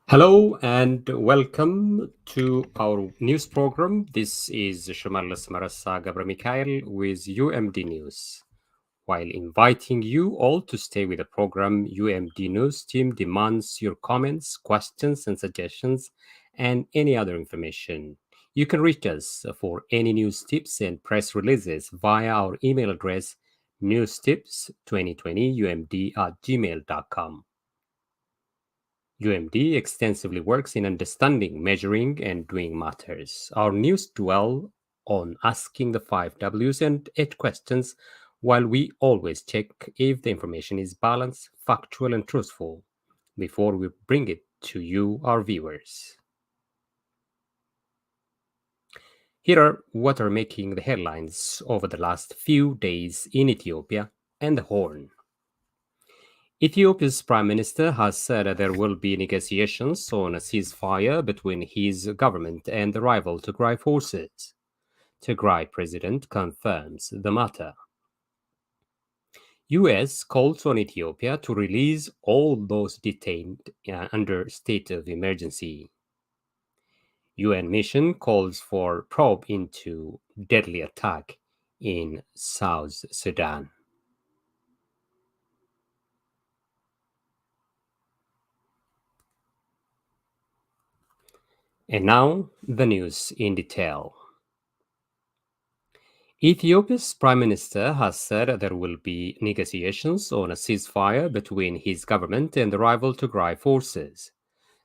Hello and welcome to our news program. This is Shimelis Gebremichael with UMD News. While inviting you all to stay with the program, UMD News team demands your comments, questions, and suggestions, and any other information. You can reach us for any news tips and press releases via our email address newstips2020umd@gmail.com. UMD extensively works in understanding, measuring, and doing matters. Our news dwell on asking the 5 Ws and 8 questions, while we always check if the information is balanced, factual, and truthful before we bring it to you, our viewers. Here are what are making the headlines over the last few days in Ethiopia and the Horn. Ethiopia's prime minister has said that there will be negotiations on a ceasefire between his government and the rival Tigray forces. Tigray president confirms the matter. US calls on Ethiopia to release all those detained under state of emergency. UN mission calls for probe into deadly attack in South Sudan. And now, the news in detail. Ethiopia's prime minister has said there will be negotiations on a ceasefire between his government and the rival Tigray forces.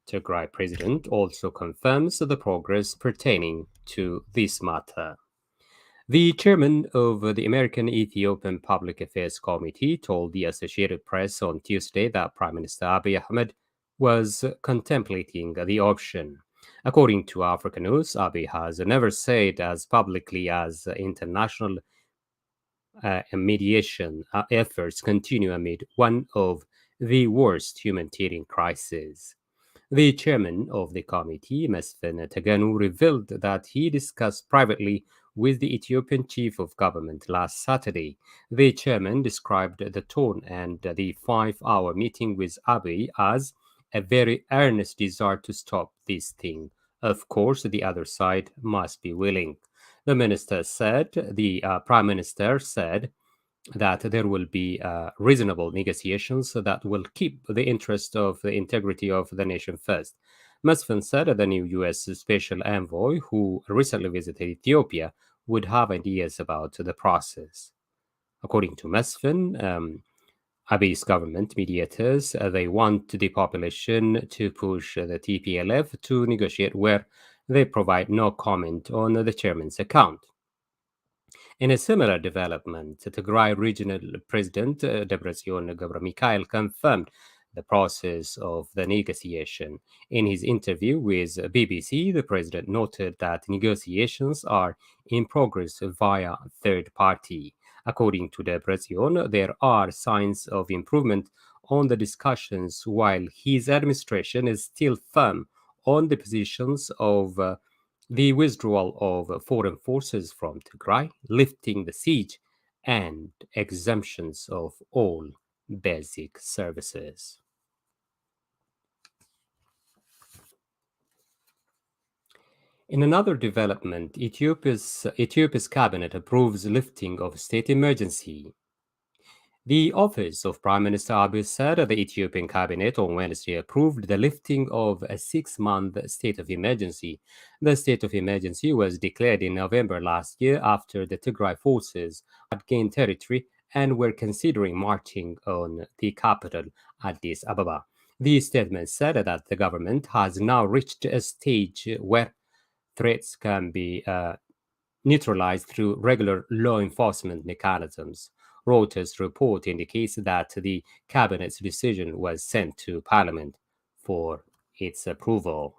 Tigray president also confirms the progress pertaining to this matter. The chairman of the American Ethiopian Public Affairs Committee told the Associated Press on Tuesday that Prime Minister Abiy Ahmed was contemplating the option. According to Africa News, Abiy has never said as publicly as international mediation efforts continue amid one of the worst humanitarian crises. The chairman of the committee, Mesfin Taganu, revealed that he discussed privately with the Ethiopian chief of government last Saturday. The chairman described the tone and the 5-hour meeting with Abiy as a very earnest desire to stop this thing. Of course, the other side must be willing. The prime minister said that there will be reasonable negotiations that will keep the interest of the integrity of the nation first. Mesfin said that the new U.S. special envoy, who recently visited Ethiopia, would have ideas about the process. According to Mesfin, Abiy's government mediators, they want the population to push the TPLF to negotiate, where they provide no comment on the chairman's account. In a similar development, Tigray Regional President Gebremichael confirmed the process of the negotiation. In his interview with BBC, the president noted that negotiations are in progress via third party. According to Debrecen, there are signs of improvement on the discussions, while his administration is still firm on the positions of the withdrawal of foreign forces from Tigray, lifting the siege, and exemptions of all basic services. In another development, Ethiopia's cabinet approves lifting of state emergency. The office of Prime Minister Abiy said the Ethiopian cabinet on Wednesday approved the lifting of a 6-month state of emergency. The state of emergency was declared in November last year after the Tigray forces had gained territory and were considering marching on the capital, Addis Ababa. The statement said that the government has now reached a stage where threats can be neutralized through regular law enforcement mechanisms. Reuters report indicates that the cabinet's decision was sent to parliament for its approval.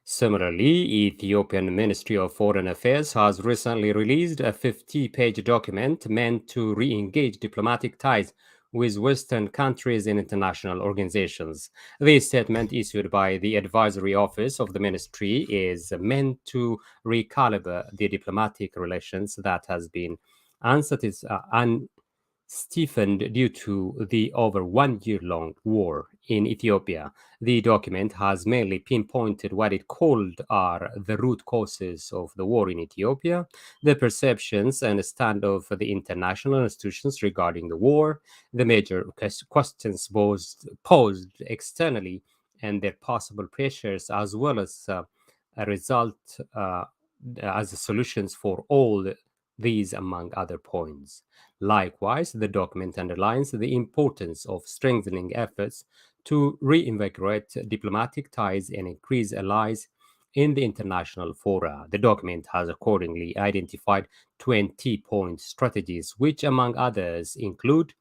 Similarly, Ethiopian Ministry of Foreign Affairs has recently released a 50-page document meant to re-engage diplomatic ties with Western countries and international organizations. The statement issued by the advisory office of the ministry is meant to recalibrate the diplomatic relations that has been stiffened due to the over 1 year long war in Ethiopia. The document has mainly pinpointed what it called are the root causes of the war in Ethiopia, the perceptions and stand of the international institutions regarding the war, the major questions posed externally, and their possible pressures, as well as a result as solutions for all these, among other points. Likewise, the document underlines the importance of strengthening efforts to reinvigorate diplomatic ties and increase allies in the international fora. The document has accordingly identified 20-point strategies, which, among others, include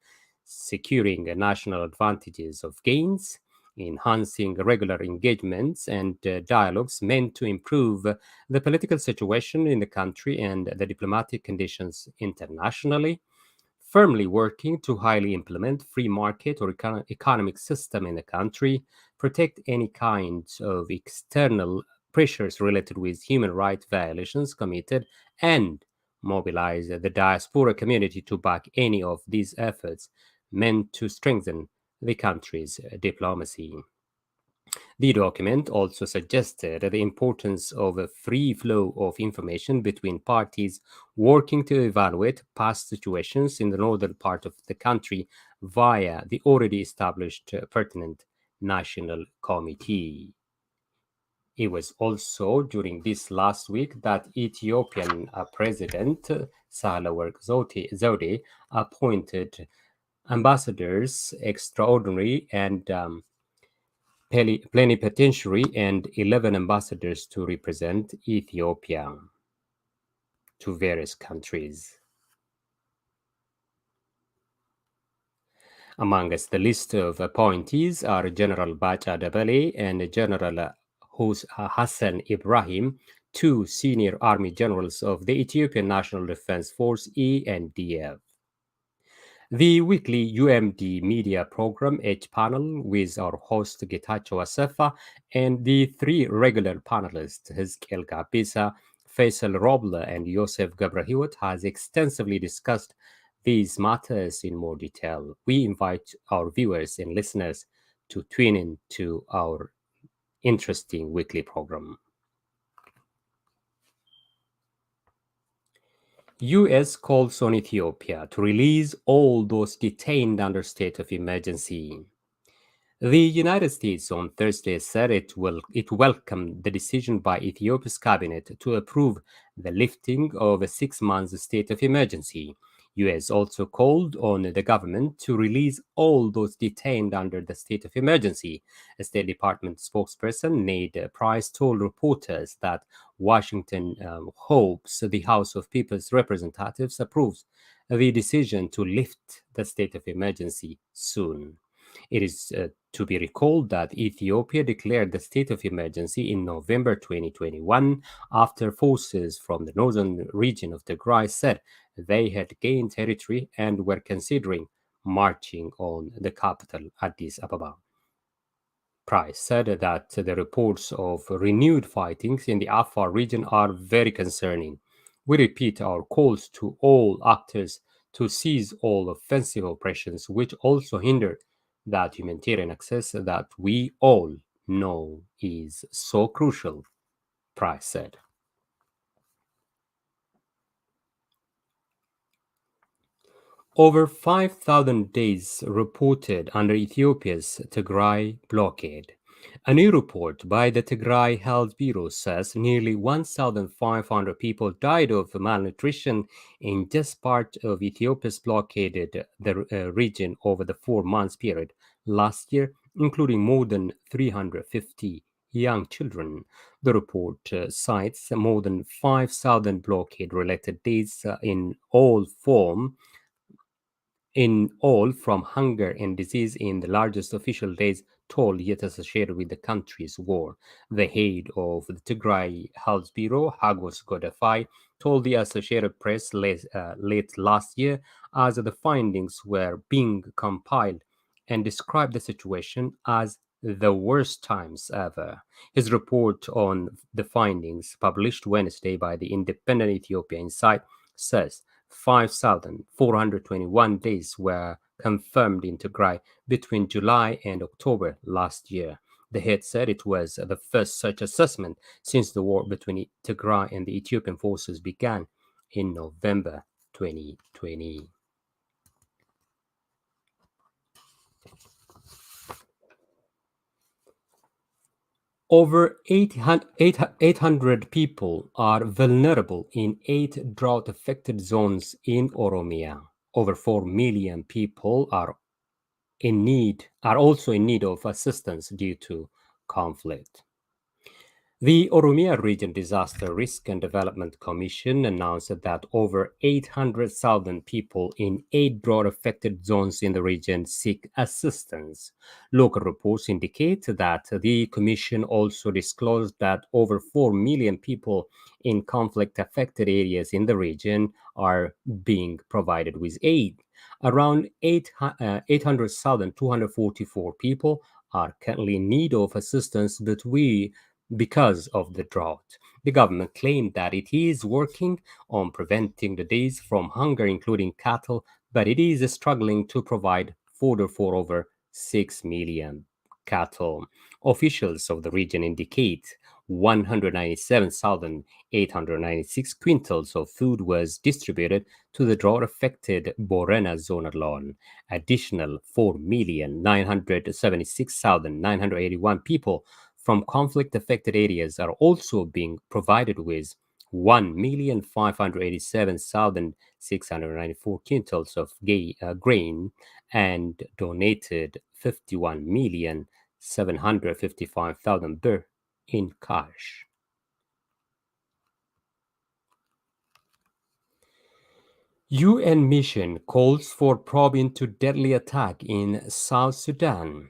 securing national advantages of gains, enhancing regular engagements and dialogues meant to improve the political situation in the country and the diplomatic conditions internationally, firmly working to highly implement free market or economic system in the country, protect any kinds of external pressures related with human rights violations committed, and mobilize the diaspora community to back any of these efforts meant to strengthen the country's diplomacy. The document also suggested the importance of a free flow of information between parties working to evaluate past situations in the northern part of the country via the already established pertinent National Committee. It was also during this last week that Ethiopian President Sahle-Work Zewde appointed ambassadors extraordinary and plenipotentiary and 11 ambassadors to represent Ethiopia to various countries. Amongst the list of appointees are General Bacha Dabale and General Hassan Ibrahim, two senior army generals of the Ethiopian National Defense Force ENDF. The weekly UMD media program H panel with our host Getachew Asefa and the three regular panelists Hizkel Gabisa, Faisal Robla, and Yosef Gebremichael has extensively discussed these matters in more detail. We invite our viewers and listeners to tune in to our interesting weekly program. US calls on Ethiopia to release all those detained under state of emergency. The United States on Thursday said it welcomed the decision by Ethiopia's cabinet to approve the lifting of a 6-month state of emergency. US also called on the government to release all those detained under the state of emergency. A State Department spokesperson, Ned Price, told reporters that Washington hopes the House of People's Representatives approves the decision to lift the state of emergency soon. It is to be recalled that Ethiopia declared the state of emergency in November 2021 after forces from the northern region of Tigray said they had gained territory and were considering marching on the capital, Addis Ababa. Price said that the reports of renewed fightings in the Afar region are very concerning. We repeat our calls to all actors to cease all offensive operations, which also hinder that humanitarian access that we all know is so crucial, Price said. Over 5,000 days reported under Ethiopia's Tigray blockade. A new report by the Tigray Health Bureau says nearly 1,500 people died of malnutrition in this part of Ethiopia's blockaded region over the 4 months period last year, including more than 350 young children. The report cites more than 5,000 blockade related deaths in all from hunger and disease in the largest official days toll yet associated with the country's war. The head of the Tigray Health Bureau, Hagos Godafai, told the Associated Press late last year as the findings were being compiled and described the situation as the worst times ever. His report on the findings, published Wednesday by the independent Ethiopia Insight, says 5,421 days were confirmed in Tigray between July and October last year. The head said it was the first such assessment since the war between Tigray and the Ethiopian forces began in November 2020. Over 800 people are vulnerable in 8 drought-affected zones in Oromia. Over 4 million people are also in need of assistance due to conflict. The Oromia Region Disaster Risk and Development Commission announced that over 800,000 people in 8 drought-affected zones in the region seek assistance. Local reports indicate that the commission also disclosed that over 4 million people in conflict-affected areas in the region are being provided with aid. Around 800,244 people are currently in need of assistance, because of the drought. The government claimed that it is working on preventing the days from hunger, including cattle, but it is struggling to provide fodder for over 6 million cattle. Officials of the region indicate 197,896 quintals of food was distributed to the drought affected Borena zone alone. Additional 4,976,981 people from conflict affected areas are also being provided with 1,587,694 quintals of grain and donated 51,755,000 birr in cash. UN mission calls for probe into deadly attack in South Sudan.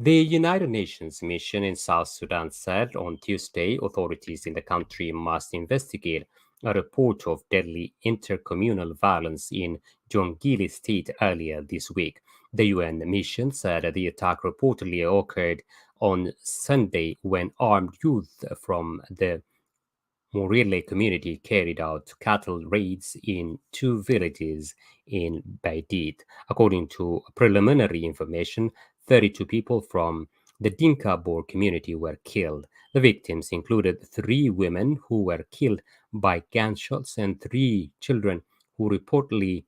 The United Nations mission in South Sudan said on Tuesday authorities in the country must investigate a report of deadly intercommunal violence in Jonglei state earlier this week. The UN mission said the attack reportedly occurred on Sunday when armed youth from the Morille community carried out cattle raids in 2 villages in Baidit. According to preliminary information, 32 people from the Dinka Bor community were killed. The victims included 3 women who were killed by gunshots and 3 children who reportedly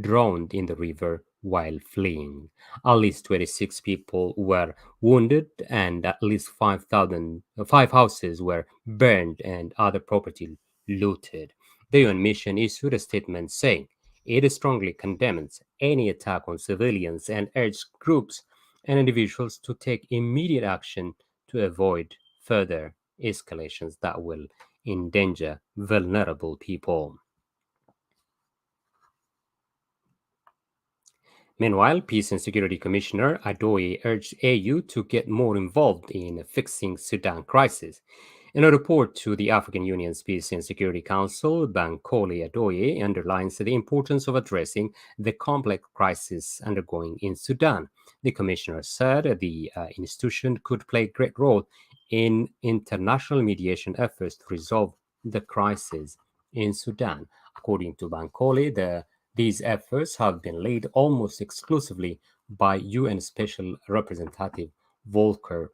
drowned in the river while fleeing. At least 26 people were wounded, and at least 5 houses were burned and other property looted. The UN mission issued a statement saying it strongly condemns any attack on civilians and urged groups and individuals to take immediate action to avoid further escalations that will endanger vulnerable people. Meanwhile, Peace and Security Commissioner Adoye urged AU to get more involved in fixing Sudan crisis. In a report to the African Union's Peace and Security Council, Bankole Adoye underlines the importance of addressing the complex crisis undergoing in Sudan. The commissioner said the institution could play a great role in international mediation efforts to resolve the crisis in Sudan. According to Bankole, these efforts have been led almost exclusively by UN Special Representative Volker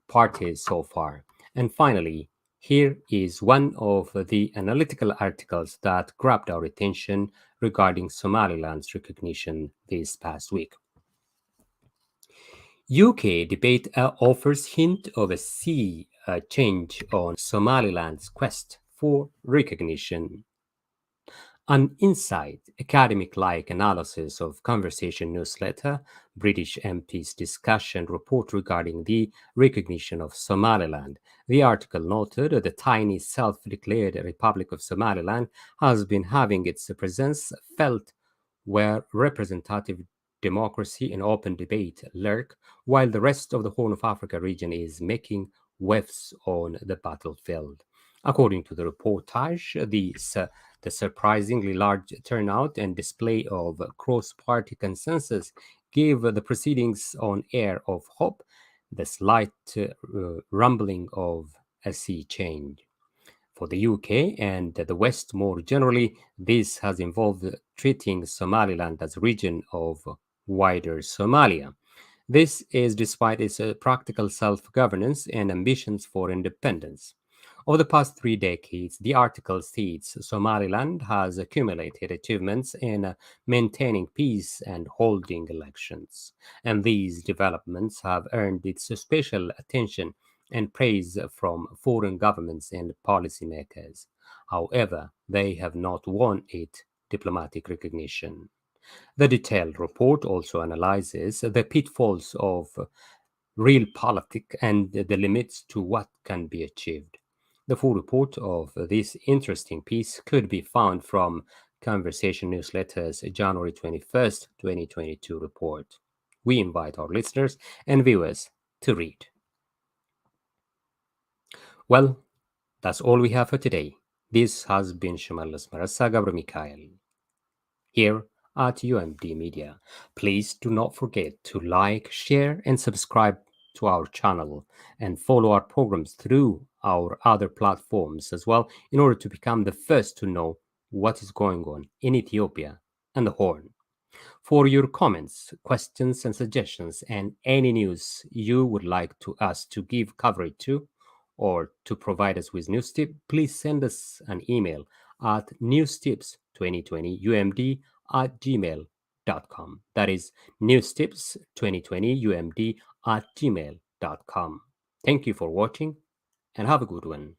parties so far. And finally, here is one of the analytical articles that grabbed our attention regarding Somaliland's recognition this past week. UK debate offers hint of a sea change on Somaliland's quest for recognition. An inside academic-like analysis of Conversation newsletter, British MPs discussion report regarding the recognition of Somaliland. The article noted that the tiny self-declared Republic of Somaliland has been having its presence felt where representative democracy and open debate lurk, while the rest of the Horn of Africa region is making waves on the battlefield. According to the reportage, the surprisingly large turnout and display of cross party consensus gave the proceedings an air of hope, the slight rumbling of a sea change. For the UK and the West more generally, this has involved treating Somaliland as a region of wider Somalia. This is despite its practical self governance and ambitions for independence. Over the past 3 decades, the article states Somaliland has accumulated achievements in maintaining peace and holding elections, and these developments have earned its special attention and praise from foreign governments and policymakers. However, they have not won it diplomatic recognition. The detailed report also analyzes the pitfalls of real politics and the limits to what can be achieved. The full report of this interesting piece could be found from Conversation Newsletter's January 21st, 2022 report. We invite our listeners and viewers to read. Well, that's all we have for today. This has been Shimelis Gebremichael here at UMD Media. Please do not forget to like, share, and subscribe to our channel and follow our programs through our other platforms as well in order to become the first to know what is going on in Ethiopia and the Horn. For your comments, questions, and suggestions, and any news you would like to us to give coverage to, or to provide us with news tips, please send us an email at newstips2020umd at gmail.com. That is newstips2020umd at gmail.com. Thank you for watching and have a good one.